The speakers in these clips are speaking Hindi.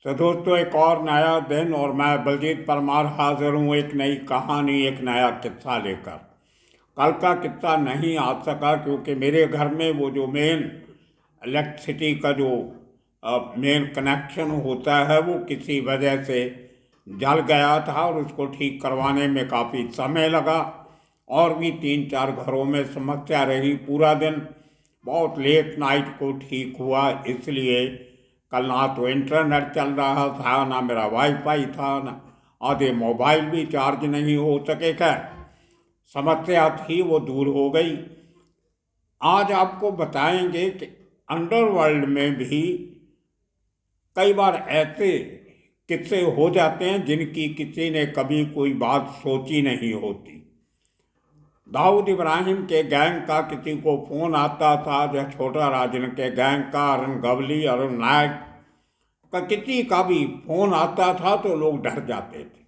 तो दोस्तों, एक और नया दिन और मैं बलजीत परमार हाजिर हूँ एक नई कहानी, एक नया किस्सा लेकर। कल का किस्सा नहीं आ सका क्योंकि मेरे घर में वो जो मेन इलेक्ट्रिसिटी का जो मेन कनेक्शन होता है वो किसी वजह से जल गया था और उसको ठीक करवाने में काफ़ी समय लगा। और भी 3-4 घरों में समस्या रही पूरा दिन। बहुत लेट नाइट को ठीक हुआ, इसलिए कल ना तो इंटरनेट चल रहा था, ना मेरा वाईफाई था, ना आधे मोबाइल भी चार्ज नहीं हो सके। खैर, समस्या थी वो दूर हो गई। आज आपको बताएंगे कि अंडरवर्ल्ड में भी कई बार ऐसे किस्से हो जाते हैं जिनकी किसी ने कभी कोई बात सोची नहीं होती। दाऊद इब्राहिम के गैंग का किसी को फोन आता था, जो छोटा राजन के गैंग का, अरुण गवली, अरुण नायक का किसी का भी फोन आता था तो लोग डर जाते थे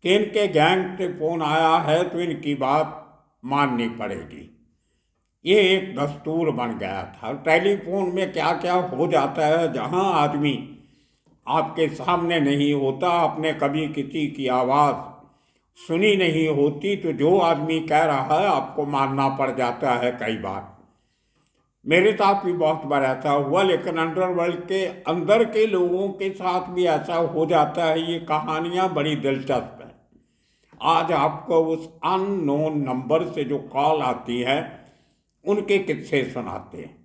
कि इनके गैंग से फोन आया है तो इनकी बात माननी पड़ेगी। ये एक दस्तूर बन गया था। टेलीफोन में क्या क्या हो जाता है, जहां आदमी आपके सामने नहीं होता, आपने कभी किसी की आवाज़ सुनी नहीं होती, तो जो आदमी कह रहा है आपको मानना पड़ जाता है कई बार। मेरे साथ भी बहुत बार ऐसा हुआ, लेकिन अंडरवर्ल्ड के अंदर के लोगों के साथ भी ऐसा हो जाता है। ये कहानियां बड़ी दिलचस्प हैं। आज आपको उस अननोन नंबर से जो कॉल आती है उनके किस्से सुनाते हैं।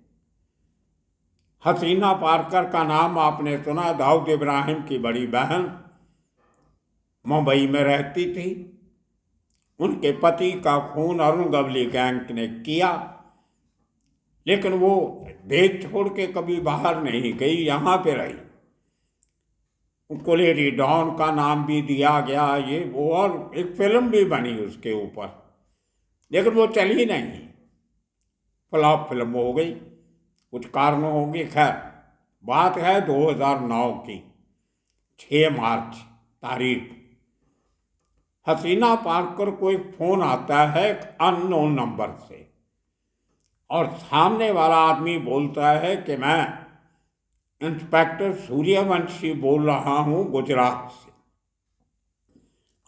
हसीना पारकर का नाम आपने सुना। दाऊद इब्राहिम की बड़ी बहन मुंबई में रहती थी। उनके पति का खून अरुण गवली गैंग ने किया, लेकिन वो देश छोड़ के कभी बाहर नहीं गई, यहाँ पे रही। उनको लेडी डॉन का नाम भी दिया गया, ये वो, और एक फिल्म भी बनी उसके ऊपर, लेकिन वो चली नहीं, फ्लॉप फिल्म हो गई, कुछ कारणों होंगे। खैर, बात है 2009 की, 6 मार्च तारीख। हसीना पारकर को एक फोन आता है एक अननोन नंबर से, और सामने वाला आदमी बोलता है कि मैं इंस्पेक्टर सूर्यवंशी बोल रहा हूं गुजरात से।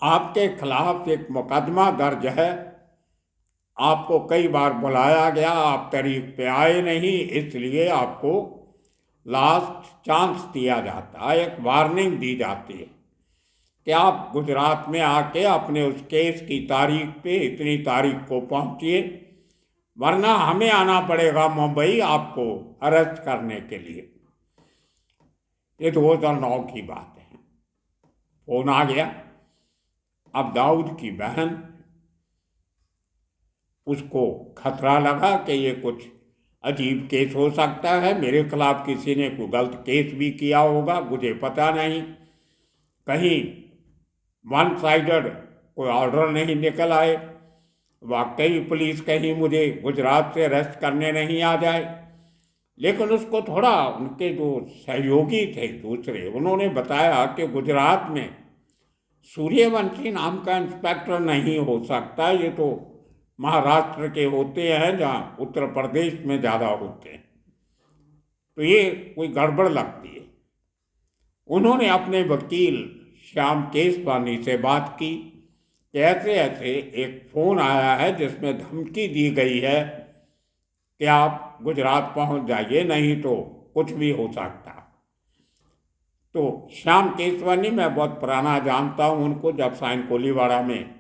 आपके खिलाफ एक मुकदमा दर्ज है, आपको कई बार बुलाया गया, आप तारीख पे आए नहीं, इसलिए आपको लास्ट चांस दिया जाता है, एक वार्निंग दी जाती है कि आप गुजरात में आके अपने उस केस की तारीख पे इतनी तारीख को पहुंचिए, वरना हमें आना पड़ेगा मुंबई आपको अरेस्ट करने के लिए। ये 2009 की बात है। फोन आ गया। अब दाऊद की बहन, उसको खतरा लगा कि ये कुछ अजीब केस हो सकता है, मेरे खिलाफ किसी ने कोई गलत केस भी किया होगा, मुझे पता नहीं, कहीं वन साइडेड कोई ऑर्डर नहीं निकल आए, वाकई पुलिस कहीं मुझे गुजरात से अरेस्ट करने नहीं आ जाए। लेकिन उसको थोड़ा उनके जो सहयोगी थे दूसरे, उन्होंने बताया कि गुजरात में सूर्यवंशी नाम का इंस्पेक्टर नहीं हो सकता, ये तो महाराष्ट्र के होते हैं, जहाँ उत्तर प्रदेश में ज़्यादा होते हैं, तो ये कोई गड़बड़ लगती है। उन्होंने अपने वकील श्याम केसवानी से बात की कि ऐसे ऐसे एक फ़ोन आया है जिसमें धमकी दी गई है कि आप गुजरात पहुंच जाइए, नहीं तो कुछ भी हो सकता। तो श्याम केसवानी मैं बहुत पुराना जानता हूँ उनको, जब साइन कोलीवाड़ा में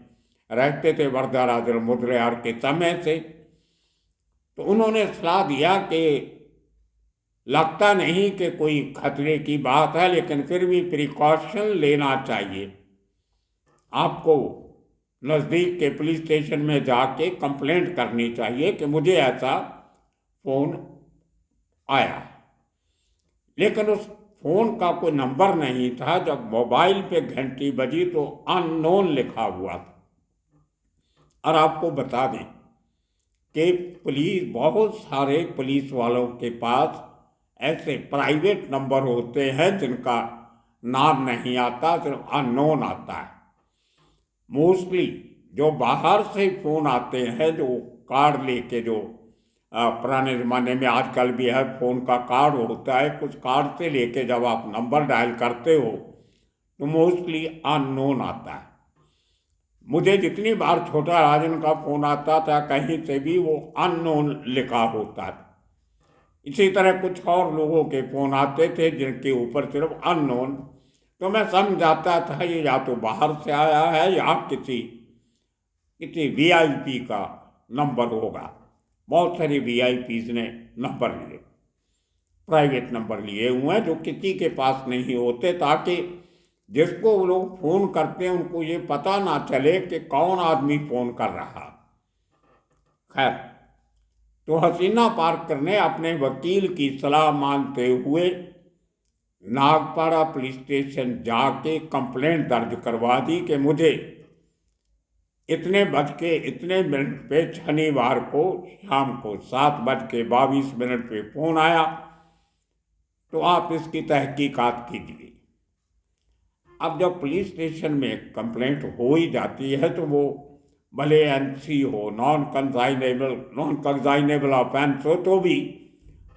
रहते थे वरदाराजर मुद्रयार के समय से। तो उन्होंने सलाह दिया कि लगता नहीं कि कोई खतरे की बात है, लेकिन फिर भी प्रिकॉशन लेना चाहिए, आपको नज़दीक के पुलिस स्टेशन में जाके कंप्लेंट करनी चाहिए कि मुझे ऐसा फ़ोन आया है। लेकिन उस फ़ोन का कोई नंबर नहीं था। जब मोबाइल पे घंटी बजी तो अननोन लिखा हुआ था। और आपको बता दें कि पुलिस, बहुत सारे पुलिस वालों के पास ऐसे प्राइवेट नंबर होते हैं जिनका नाम नहीं आता, सिर्फ अननोन आता है। मोस्टली जो बाहर से फ़ोन आते हैं, जो कार्ड लेके जो पुराने ज़माने में आजकल भी है, फ़ोन का कार्ड होता है, कुछ कार्ड से लेके जब आप नंबर डायल करते हो तो मोस्टली अननोन आता है। मुझे जितनी बार छोटा राजन का फ़ोन आता था कहीं से भी वो अननोन लिखा होता था। इसी तरह कुछ और लोगों के फ़ोन आते थे जिनके ऊपर सिर्फ अननोन, तो मैं समझ जाता था ये या तो बाहर से आया है या किसी वीआईपी का नंबर होगा। बहुत सारे वीआईपीज ने नंबर लिए, प्राइवेट नंबर लिए हुए हैं जो किसी के पास नहीं होते, ताकि जिसको वो लोग फ़ोन करते हैं उनको ये पता ना चले कि कौन आदमी फ़ोन कर रहा। खैर, तो हसीना पार्कर ने अपने वकील की सलाह मानते हुए नागपाड़ा पुलिस स्टेशन जाके कंप्लेंट दर्ज करवा दी कि मुझे इतने बज के इतने मिनट पे शनिवार को शाम को 7:22 पे फ़ोन आया, तो आप इसकी तहकीकात कीजिए। अब जब पुलिस स्टेशन में कंप्लेंट हो ही जाती है तो वो भले एनसी हो, नॉन कंजाइनेबल ऑफेंस हो, तो भी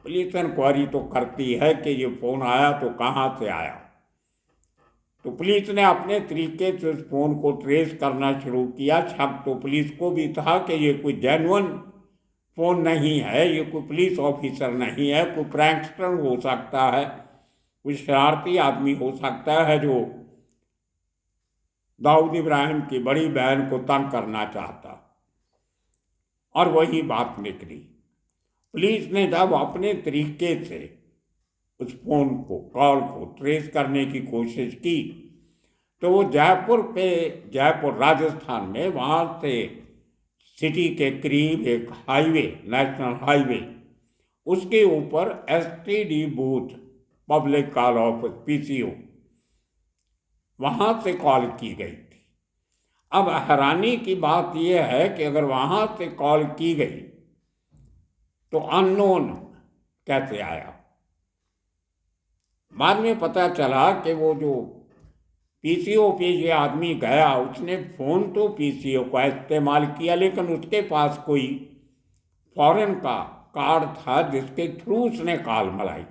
पुलिस इंक्वायरी तो करती है कि ये फ़ोन आया तो कहाँ से आया। तो पुलिस ने अपने तरीके से उस फ़ोन को ट्रेस करना शुरू किया। शक तो पुलिस को भी था कि ये कोई जेन्युइन फ़ोन नहीं है, ये कोई पुलिस ऑफिसर नहीं है, कोई प्रैंकस्टर हो सकता है, कोई शरारती आदमी हो सकता है जो दाऊद इब्राहिम की बड़ी बहन को तंग करना चाहता। और वही बात निकली। पुलिस ने जब अपने तरीके से उस फ़ोन को, कॉल को ट्रेस करने की कोशिश की, तो वो जयपुर राजस्थान में, वहाँ से सिटी के करीब एक हाईवे, नेशनल हाईवे, उसके ऊपर STD booth, public call office, PCO, वहाँ से कॉल की गई थी। अब हैरानी की बात यह है कि अगर वहाँ से कॉल की गई तो अननोन कैसे आया। बाद में पता चला कि वो जो पीसीओ पे ये आदमी गया, उसने फ़ोन तो पीसीओ का इस्तेमाल किया, लेकिन उसके पास कोई फॉरेन का कार्ड था जिसके थ्रू उसने कॉल मिलाई।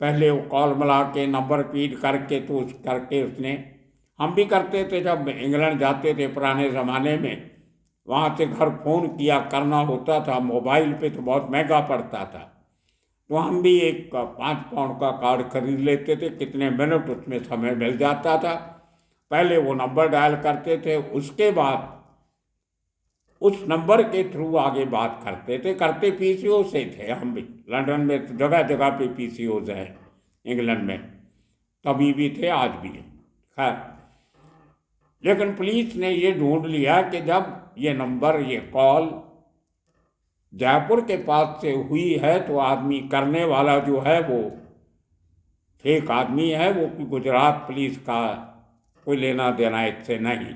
पहले वो कॉल मिला के नंबर फीड करके तो उसने, हम भी करते थे जब इंग्लैंड जाते थे पुराने ज़माने में, वहाँ से घर फ़ोन किया करना होता था, मोबाइल पे तो बहुत महंगा पड़ता था, तो हम भी एक 5 पाउंड का कार्ड खरीद लेते थे, कितने मिनट उसमें समय मिल जाता था। पहले वो नंबर डायल करते थे, उसके बाद उस नंबर के थ्रू आगे बात करते थे। करते पीसीओ से थे हम भी, लंदन में तो जगह जगह पे पीसीओज हैं, इंग्लैंड में तभी भी थे, आज भी हैं। खैर, लेकिन पुलिस ने ये ढूंढ लिया कि जब ये नंबर, ये कॉल जयपुर के पास से हुई है तो आदमी करने वाला जो है वो फेक आदमी है, वो गुजरात पुलिस का कोई लेना देना इससे नहीं।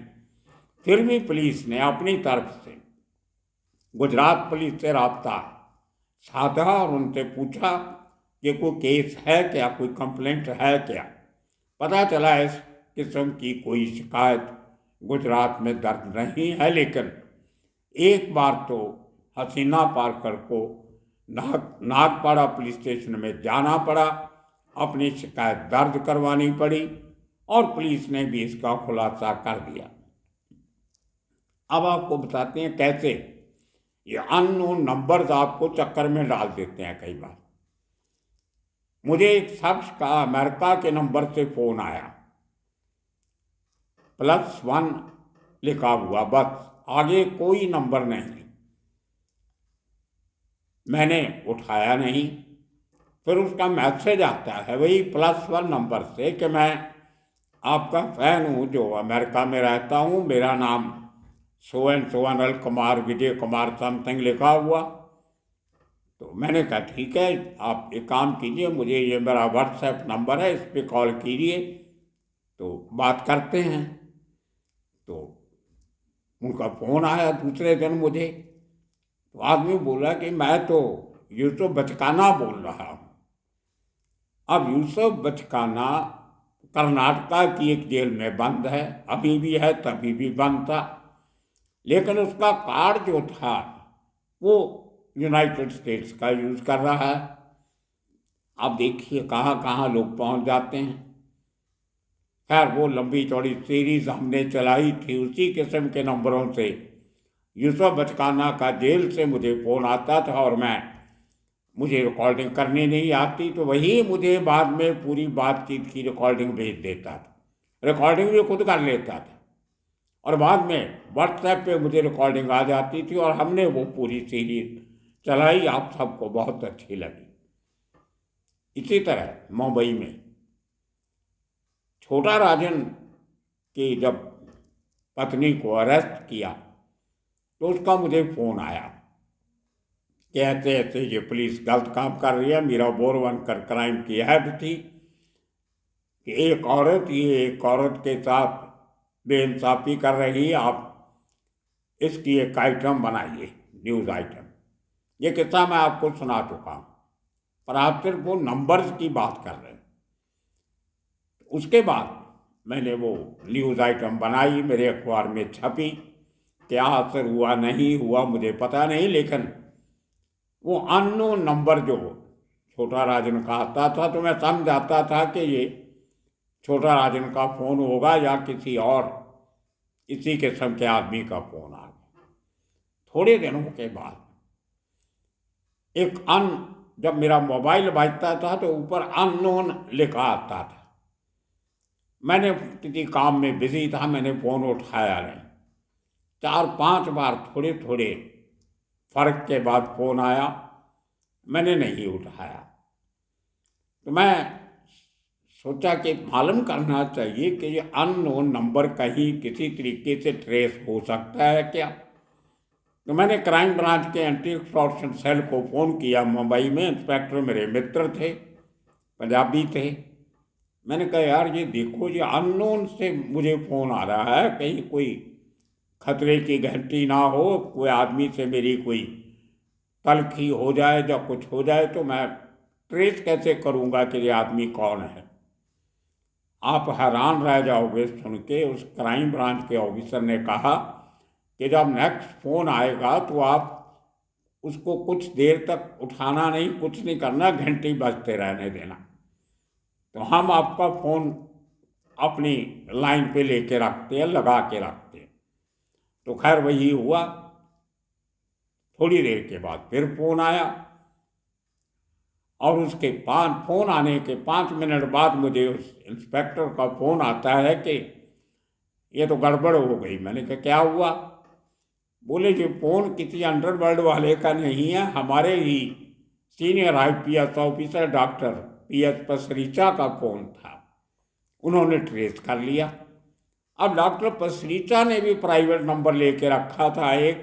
फिर भी पुलिस ने अपनी तरफ से गुजरात पुलिस से राब्ता साधा और उनसे पूछा कि कोई केस है क्या, कोई कंप्लेंट है क्या। पता चला इस किस्म की कोई शिकायत गुजरात में दर्ज नहीं है, लेकिन एक बार तो हसीना पार्कर को नागपाड़ा पुलिस स्टेशन में जाना पड़ा, अपनी शिकायत दर्ज करवानी पड़ी, और पुलिस ने भी इसका खुलासा कर दिया। अब आपको बताते हैं कैसे ये अननोन नंबर्स आपको चक्कर में डाल देते हैं। कई बार मुझे एक शख्स का अमेरिका के नंबर से फ़ोन आया, +1 लिखा हुआ, बस आगे कोई नंबर नहीं। मैंने उठाया नहीं। फिर उसका मैसेज आता है वही +1 नंबर से कि मैं आपका फ़ैन हूँ जो अमेरिका में रहता हूँ, मेरा नाम so and so Anil Kumar, Vijay Kumar something लिखा हुआ। तो मैंने कहा ठीक है, आप एक काम कीजिए, मुझे ये मेरा व्हाट्सएप नंबर है, इस पर कॉल कीजिए तो बात करते हैं। तो उनका फ़ोन आया दूसरे दिन मुझे, तो आदमी बोला कि मैं तो यूसुफ बचकाना बोल रहा हूँ। अब यूसुफ बचकाना कर्नाटका की एक जेल में बंद है, अभी भी है, तभी भी बंद था, लेकिन उसका कार्ड जो था वो यूनाइटेड स्टेट्स का यूज़ कर रहा है। आप देखिए कहाँ कहाँ लोग पहुँच जाते हैं। खैर वो लंबी चौड़ी सीरीज हमने चलाई थी, उसी किस्म के नंबरों से यूसुफ बचकाना का जेल से मुझे फ़ोन आता था और मुझे रिकॉर्डिंग करनी नहीं आती तो वही मुझे बाद में पूरी बातचीत की रिकॉर्डिंग भेज देता था। रिकॉर्डिंग भी खुद कर लेता था और बाद में व्हाट्सएप पे मुझे रिकॉर्डिंग आ जाती थी और हमने वो पूरी सीरीज चलाई, आप सबको बहुत अच्छी लगी। इसी तरह मुंबई में छोटा राजन की जब पत्नी को अरेस्ट किया तो उसका मुझे फ़ोन आया कि ऐसे ऐसे ये पुलिस गलत काम कर रही है। मीरा बोरवनकर क्राइम की हेड थी कि एक औरत के साथ बेइंसाफ़ी कर रही है, आप इसकी एक आइटम बनाइए, न्यूज़ आइटम। ये किस्सा मैं आपको सुना चुका हूँ, पर आप सिर्फ वो नंबर्स की बात कर रहे हैं। उसके बाद मैंने वो न्यूज़ आइटम बनाई, मेरे अखबार में छपी। क्या असर हुआ नहीं हुआ मुझे पता नहीं, लेकिन वो अननोन नंबर जो छोटा राजन का आता था तो मैं समझ जाता था कि ये छोटा राजन का फ़ोन होगा या किसी और इसी किस्म के आदमी का फ़ोन आ गया। थोड़े दिनों के बाद जब मेरा मोबाइल बजता था तो ऊपर अननोन लिखा आता था। मैंने किसी काम में बिजी था, मैंने फ़ोन उठाया नहीं। 4-5 बार थोड़े थोड़े फ़र्क के बाद फ़ोन आया, मैंने नहीं उठाया। तो मैं सोचा कि मालूम करना चाहिए कि ये अननोन नंबर कहीं किसी तरीके से ट्रेस हो सकता है क्या। तो मैंने क्राइम ब्रांच के एंटी एक्सटॉर्शन सेल को फ़ोन किया मुंबई में। इंस्पेक्टर मेरे मित्र थे, पंजाबी थे। मैंने कहा यार ये देखो, ये अननोन से मुझे फ़ोन आ रहा है, कहीं कोई खतरे की घंटी ना हो, कोई आदमी से मेरी कोई तलखी हो जाए या कुछ हो जाए तो मैं ट्रेस कैसे करूँगा कि ये आदमी कौन है। आप हैरान रह जाओगे सुन के। उस क्राइम ब्रांच के ऑफिसर ने कहा कि जब नेक्स्ट फ़ोन आएगा तो आप उसको कुछ देर तक उठाना नहीं, कुछ नहीं करना, घंटी बजते रहने देना, तो हम आपका फ़ोन अपनी लाइन पे लेके रखते हैं, लगा के रखते हैं। तो खैर वही हुआ। थोड़ी देर के बाद फिर फ़ोन आया और उसके फ़ोन आने के 5 मिनट बाद मुझे उस इंस्पेक्टर का फ़ोन आता है कि ये तो गड़बड़ हो गई। मैंने कहा क्या हुआ? बोले जो फ़ोन किसी अंडरवर्ल्ड वाले का नहीं है, हमारे ही senior IPS officer doctor PS Pasricha का फ़ोन था, उन्होंने ट्रेस कर लिया। अब डॉक्टर पसरीचा ने भी प्राइवेट नंबर लेके रखा था एक,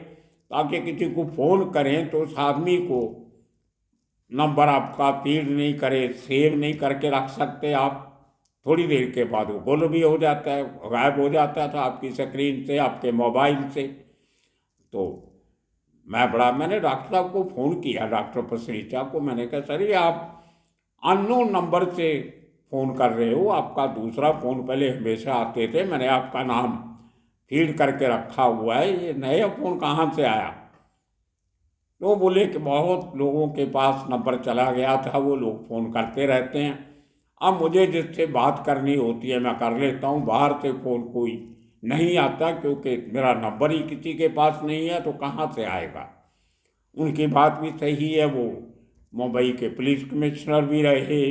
ताकि किसी को फ़ोन करें तो उस आदमी को नंबर आपका फीड नहीं करे, सेव नहीं करके रख सकते आप। थोड़ी देर के बाद वो गुल भी हो जाता है, गायब हो जाता था आपकी स्क्रीन से, आपके मोबाइल से। तो मैंने डॉक्टर साहब को फ़ोन किया, डॉक्टर पसरीचा को। मैंने कहा सर ये आप अननोन नंबर से फ़ोन कर रहे हो, आपका दूसरा फ़ोन पहले हमेशा आते थे, मैंने आपका नाम फीड करके रखा हुआ है, ये नया फ़ोन कहाँ से आया? तो बोले कि बहुत लोगों के पास नंबर चला गया था, वो लोग फ़ोन करते रहते हैं। अब मुझे जिससे बात करनी होती है मैं कर लेता हूँ, बाहर से फ़ोन कोई नहीं आता क्योंकि मेरा नंबर ही किसी के पास नहीं है, तो कहाँ से आएगा। उनकी बात भी सही है। वो मुंबई के पुलिस कमिश्नर भी रहे,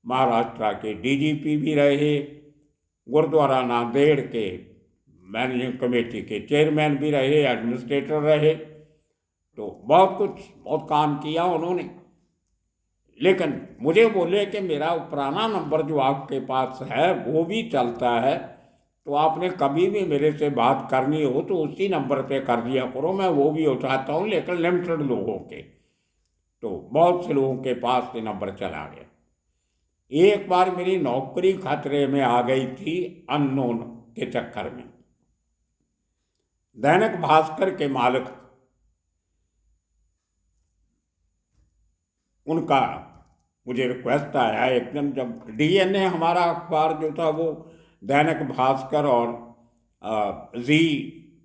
महाराष्ट्र के DGP भी रहे, गुरुद्वारा नांदेड़ के मैनेजिंग कमेटी के चेयरमैन भी रहे, एडमिनिस्ट्रेटर रहे, तो बहुत काम किया उन्होंने। लेकिन मुझे बोले कि मेरा पुराना नंबर जो आपके पास है वो भी चलता है, तो आपने कभी भी मेरे से बात करनी हो तो उसी नंबर पे कर दिया करो, मैं वो भी उठाता हूँ, लेकिन लिमिटेड लोगों के। तो बहुत से लोगों के पास ये नंबर चला गया। एक बार मेरी नौकरी खतरे में आ गई थी अननोन के चक्कर में। दैनिक भास्कर के मालिक, उनका मुझे रिक्वेस्ट आया एक दिन, जब DNA हमारा अखबार जो था वो दैनिक भास्कर और जी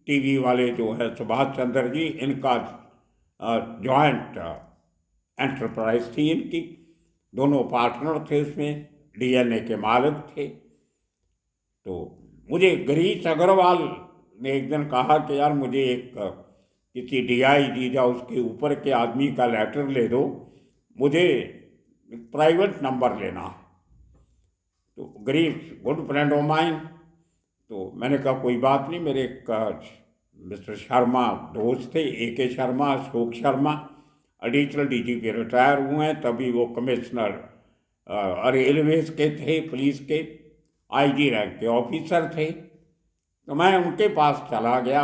TV वाले जो है सुभाष चंद्र जी, इनका जॉइंट एंटरप्राइज थी इनकी, दोनों पार्टनर थे उसमें, डीएनए के मालिक थे। तो मुझे गिरीश अग्रवाल ने एक दिन कहा कि यार मुझे एक किसी डीआईजी या उसके ऊपर के आदमी का लेटर ले दो, मुझे प्राइवेट नंबर लेना है। तो Girish good friend of mine, तो मैंने कहा कोई बात नहीं, मेरे एक मिस्टर शर्मा दोस्त थे, AK Sharma, Ashok Sharma, additional DGP retire हुए हैं, तभी वो कमिश्नर रेलवेज के थे, पुलिस के IG रैंक के ऑफिसर थे। तो मैं उनके पास चला गया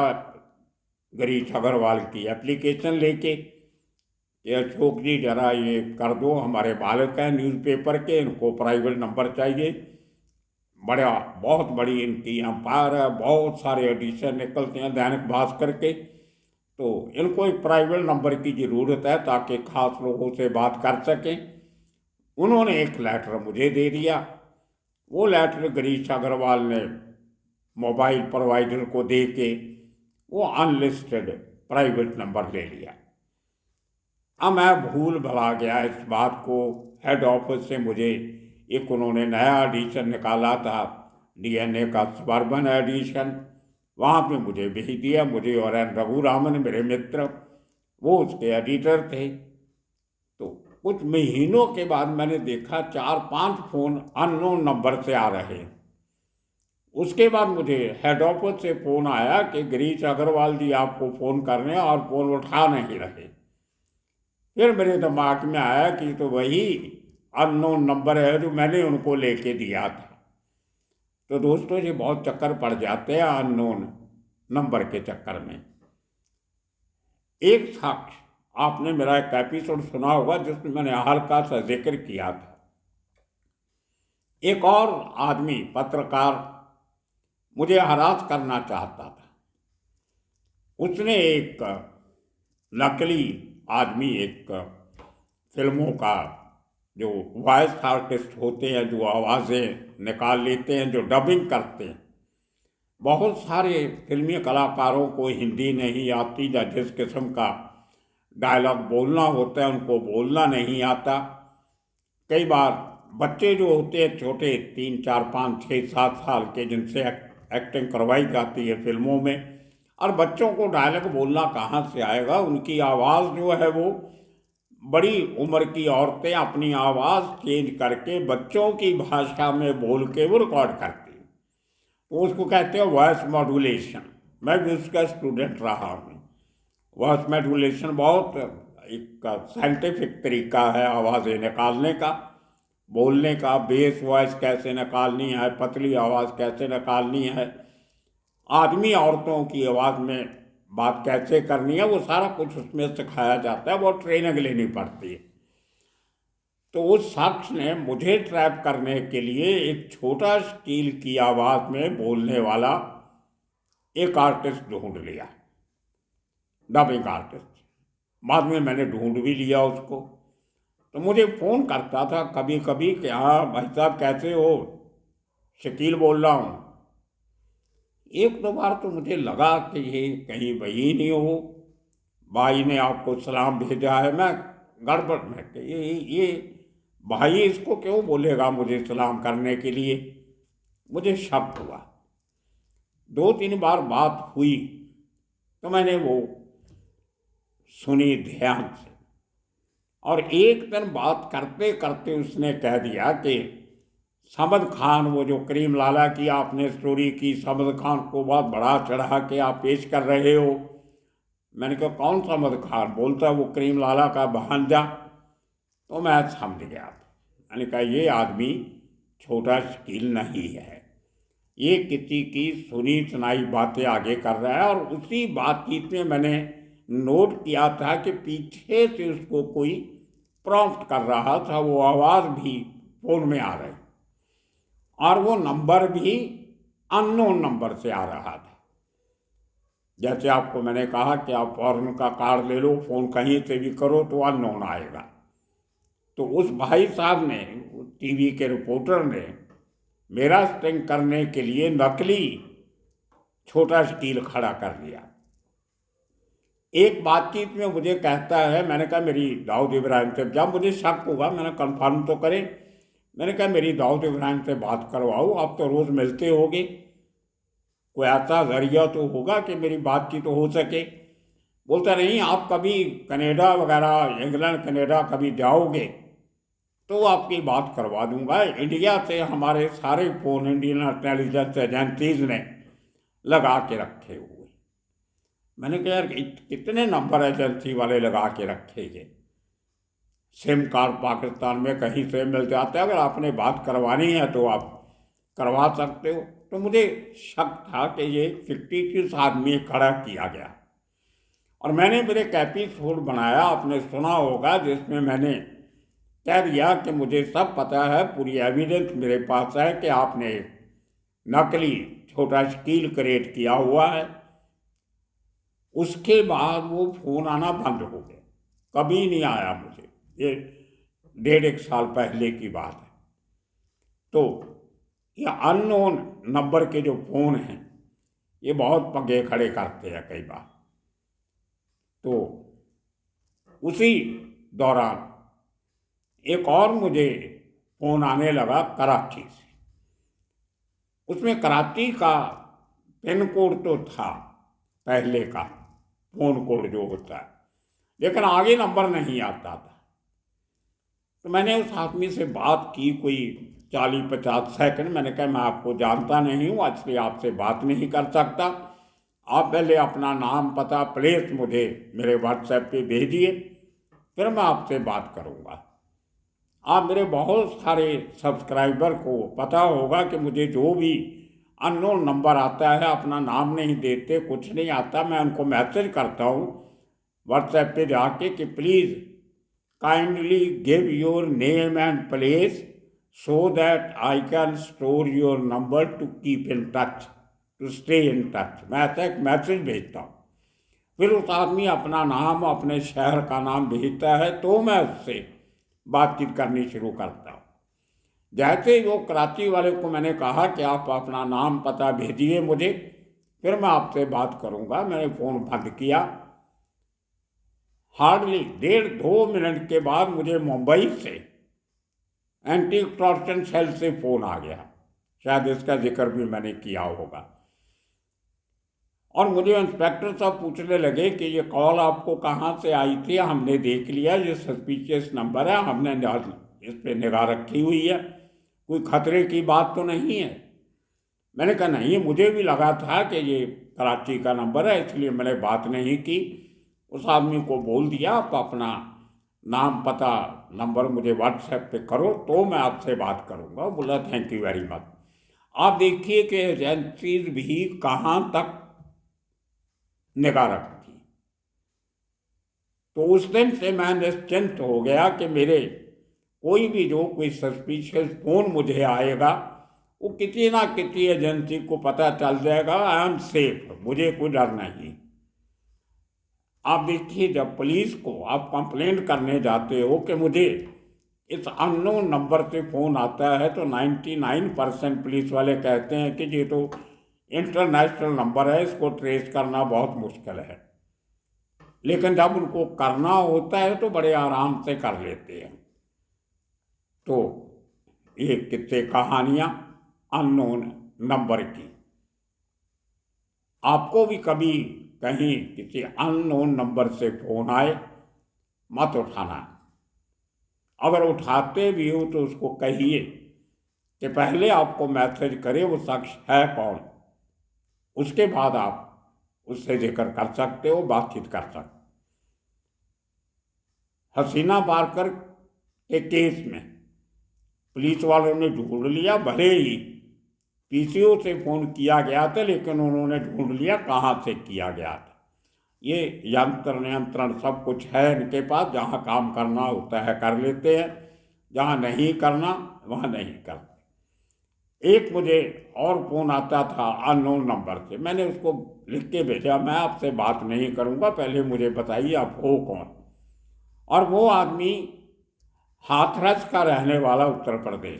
गिरीश अग्रवाल की एप्लीकेशन लेके कि अशोक जी जरा ये कर दो, हमारे मालिक हैं न्यूज़पेपर के, इनको प्राइवेट नंबर चाहिए, बड़ा बहुत बड़ी इनकी एम्पायर है, बहुत सारे एडिशन निकलते हैं दैनिक भास्कर के, तो इनको एक प्राइवेट नंबर की ज़रूरत है ताकि खास लोगों से बात कर सकें। उन्होंने एक लेटर मुझे दे दिया। वो लेटर गिरीश अग्रवाल ने मोबाइल प्रोवाइडर को दे के वो अनलिस्टेड प्राइवेट नंबर ले लिया। अब मैं भूल भुला गया इस बात को। हेड ऑफिस से मुझे एक उन्होंने नया एडिशन निकाला था, डीएनए का सबर्बन एडिशन, वहाँ पे मुझे भेज दिया। मुझे और एन रघुरामन मेरे मित्र, वो उसके एडिटर थे। तो कुछ महीनों के बाद मैंने देखा 4-5 फ़ोन अननोन नंबर से आ रहे हैं। उसके बाद मुझे हेड ऑफिस से फ़ोन आया कि गिरीश अग्रवाल जी आपको फ़ोन कर रहे हैं और फ़ोन उठा नहीं रहे। फिर मेरे दिमाग में आया कि तो वही अननोन नंबर है जो मैंने उनको लेके दिया था। तो दोस्तों जी बहुत चक्कर पड़ जाते हैं अननोन नंबर के चक्कर में। एक शख्स, आपने मेरा एक एपिसोड सुना होगा जिसमें मैंने हल्का सा जिक्र किया था, एक और आदमी पत्रकार मुझे हरास करना चाहता था। उसने एक नकली आदमी, एक फिल्मों का जो वॉइस आर्टिस्ट होते हैं, जो आवाज़ें निकाल लेते हैं, जो डबिंग करते हैं, बहुत सारे फिल्मी कलाकारों को हिंदी नहीं आती या जिस किस्म का डायलॉग बोलना होता है उनको बोलना नहीं आता। कई बार बच्चे जो होते हैं छोटे 3, 4, 5, 6, 7 साल के, जिनसे एक्टिंग करवाई जाती है फिल्मों में, और बच्चों को डायलॉग बोलना कहाँ से आएगा। उनकी आवाज़ जो है वो, बड़ी उम्र की औरतें अपनी आवाज़ चेंज करके बच्चों की भाषा में बोल के वो रिकॉर्ड करती हैं, तो उसको कहते हैं वॉइस मॉड्यूलेशन। मैं भी उसका स्टूडेंट रहा हूँ। वॉइस मॉड्यूलेशन बहुत एक साइंटिफिक तरीका है आवाज़ें निकालने का, बोलने का। बेस वॉइस कैसे निकालनी है, पतली आवाज़ कैसे निकालनी है, आदमी औरतों की आवाज़ में बात कैसे करनी है, वो सारा कुछ उसमें सिखाया जाता है, बहुत ट्रेनिंग लेनी पड़ती है। तो उस शख्स ने मुझे ट्रैप करने के लिए एक छोटा स्टील की आवाज़ में बोलने वाला एक आर्टिस्ट ढूंढ लिया, डबिंग आर्टिस्ट। बाद में मैंने ढूंढ भी लिया उसको। तो मुझे फ़ोन करता था कभी कभी कि हाँ भाई साहब कैसे हो, शकील बोल रहा हूँ। एक दो बार तो मुझे लगा कि ये कहीं वही नहीं हो, भाई ने आपको सलाम भेजा है। मैं गड़बड़ में कि ये भाई इसको क्यों बोलेगा मुझे सलाम करने के लिए, मुझे शक हुआ। 2-3 बार बात हुई तो मैंने वो सुनी ध्यान से, और एक दिन बात करते करते उसने कह दिया कि समद खान, वो जो करीम लाला की आपने स्टोरी की, समद खान को बहुत बड़ा चढ़ा के आप पेश कर रहे हो। मैंने कहा कौन समद खान? बोलता वो करीम लाला का भांजा। तो मैं समझ गया। मैंने कहा ये आदमी छोटा शकील नहीं है, ये किसी की सुनी सुनाई बातें आगे कर रहा है। और उसी बातचीत में मैंने नोट किया था कि पीछे से उसको कोई प्रॉम्प्ट कर रहा था, वो आवाज़ भी फ़ोन में आ रही, और वो नंबर भी अननोन नंबर से आ रहा था। जैसे आपको मैंने कहा कि आप फॉरेन का कार्ड ले लो, फ़ोन कहीं से भी करो तो अननोन आएगा। तो उस भाई साहब ने, टीवी के रिपोर्टर ने, मेरा स्टिंग करने के लिए नकली छोटा स्टील खड़ा कर लिया। एक बातचीत में मुझे कहता है, मैंने कहा मेरी दाऊद इब्राहिम से, जब मुझे शक हुआ मैंने कंफर्म तो करें, मैंने कहा मेरी दाऊद इब्राहिम से बात करवाओ, आप तो रोज़ मिलते होगे, कोई ऐसा जरिया तो होगा कि मेरी बातचीत तो हो सके। बोलता नहीं, आप कभी कनाडा वगैरह, इंग्लैंड कनाडा कभी जाओगे तो आपकी बात करवा दूंगा। इंडिया से हमारे सारे फ़ोन इंडियन इंटेलिजेंस एजेंसीज ने लगा के रखे हुए। मैंने कहा यार कितने नंबर एजेंसी वाले लगा के रखे ये, सिम कार्ड पाकिस्तान में कहीं से मिल जाता है, अगर आपने बात करवानी है तो आप करवा सकते हो। तो मुझे शक था कि ये फिक्टिशियस आदमी खड़ा किया गया। और मैंने मेरे एक एपिसोड बनाया, आपने सुना होगा, जिसमें मैंने कह दिया कि मुझे सब पता है, पूरी एविडेंस मेरे पास है कि आपने नकली छोटा शकील क्रिएट किया हुआ है। उसके बाद वो फ़ोन आना बंद हो गया, कभी नहीं आया मुझे। ये 1.5 साल पहले की बात है। तो ये अननोन नंबर के जो फ़ोन हैं ये बहुत पंगे खड़े करते हैं कई बार। तो उसी दौरान एक और मुझे फ़ोन आने लगा कराची से। उसमें कराची का पिन कोड तो था, पहले का फ़ोन कोड जो होता है, लेकिन आगे नंबर नहीं आता था। तो मैंने उस आदमी से बात की कोई 40-50 सेकंड। मैंने कहा मैं आपको जानता नहीं हूँ, इसलिए आपसे बात नहीं कर सकता। आप पहले अपना नाम, पता, प्लेस मुझे मेरे व्हाट्सएप पे भेजिए, फिर मैं आपसे बात करूँगा। आप मेरे बहुत सारे सब्सक्राइबर को पता होगा कि मुझे जो भी अननोन नंबर आता है, अपना नाम नहीं देते, कुछ नहीं आता, मैं उनको मैसेज करता हूँ व्हाट्सएप पे जाके कि please kindly give your name and place so that I can store your number to keep in touch, to stay in touch. मैं ऐसा एक मैसेज भेजता हूँ, फिर उस आदमी अपना नाम, अपने शहर का नाम भेजता है, तो मैं उससे बातचीत करनी शुरू करता हूँ। जैसे ही वो कराची वाले को मैंने कहा कि आप अपना नाम पता भेजिए मुझे, फिर मैं आपसे बात करूँगा, मैंने फ़ोन बंद किया। हार्डली 1.5-2 मिनट के बाद मुझे मुंबई से एंटी एक्सटॉर्शन सेल से फ़ोन आ गया, शायद इसका जिक्र भी मैंने किया होगा। और मुझे इंस्पेक्टर साहब पूछने लगे कि ये कॉल आपको कहाँ से आई थी, हमने देख लिया, ये सस्पिशियस नंबर है, हमने इस पर निगाह रखी हुई है, कोई खतरे की बात तो नहीं है। मैंने कहा नहीं, मुझे भी लगा था कि ये कराची का नंबर है, इसलिए मैंने बात नहीं की। उस आदमी को बोल दिया आप अपना नाम, पता, नंबर मुझे व्हाट्सएप पे करो तो मैं आपसे बात करूँगा। बोला थैंक यू वेरी मच। आप देखिए कि एजेंसीज भी कहाँ तक निगाह रखती। तो उस दिन से मैं निश्चिंत हो गया कि मेरे कोई भी जो कोई सस्पिशियस फ़ोन मुझे आएगा, वो किसी ना किसी एजेंसी को पता चल जाएगा, आई एम सेफ, मुझे कोई डर नहीं। आप देखिए, जब पुलिस को आप कंप्लेंट करने जाते हो कि मुझे इस अननोन नंबर से फ़ोन आता है, तो 99% पुलिस वाले कहते हैं कि ये तो इंटरनेशनल नंबर है, इसको ट्रेस करना बहुत मुश्किल है। लेकिन जब उनको करना होता है तो बड़े आराम से कर लेते हैं। तो ये कितने कहानियाँ अननोन नंबर की। आपको भी कभी कहीं किसी अननोन नंबर से फ़ोन आए, मत उठाना। अगर उठाते भी हो तो उसको कहिए कि पहले आपको मैसेज करे वो शख्स है कौन, उसके बाद आप उससे जिक्र कर सकते हो, बातचीत कर सकते हो। हसीना पारकर के केस में पुलिस वालों ने ढूंढ लिया, भले ही पीसीओ से फ़ोन किया गया था, लेकिन उन्होंने ढूंढ लिया कहाँ से किया गया था। ये यंत्र नियंत्रण सब कुछ है इनके पास, जहाँ काम करना होता है कर लेते हैं, जहाँ नहीं करना वहाँ नहीं करते। एक मुझे और फ़ोन आता था अननोन नंबर से, मैंने उसको लिख के भेजा, मैं आपसे बात नहीं करूँगा, पहले मुझे बताइए आप हो कौन। और वो आदमी हाथरस का रहने वाला, उत्तर प्रदेश,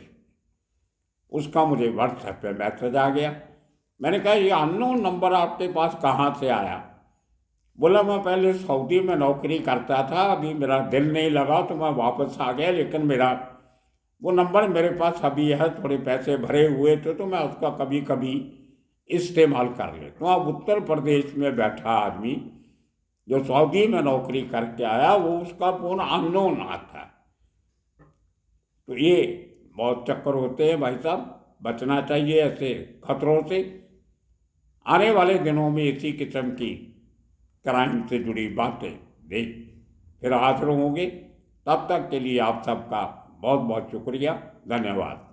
उसका मुझे व्हाट्सएप पे मैसेज आ गया। मैंने कहा ये अननोन नंबर आपके पास कहाँ से आया? बोला मैं पहले सऊदी में नौकरी करता था, अभी मेरा दिल नहीं लगा तो मैं वापस आ गया, लेकिन मेरा वो नंबर मेरे पास अभी है, थोड़े पैसे भरे हुए थे तो मैं उसका कभी कभी इस्तेमाल कर लेता हूँ। अब उत्तर प्रदेश में बैठा आदमी जो सऊदी में नौकरी करके आया, वो उसका फोन अननोन आता है। तो ये बहुत चक्कर होते हैं भाई साहब, बचना चाहिए ऐसे खतरों से। आने वाले दिनों में इसी किस्म की क्राइम से जुड़ी बातें देख फिर हाजिर होंगे। तब तक के लिए आप सबका बहुत बहुत शुक्रिया, धन्यवाद।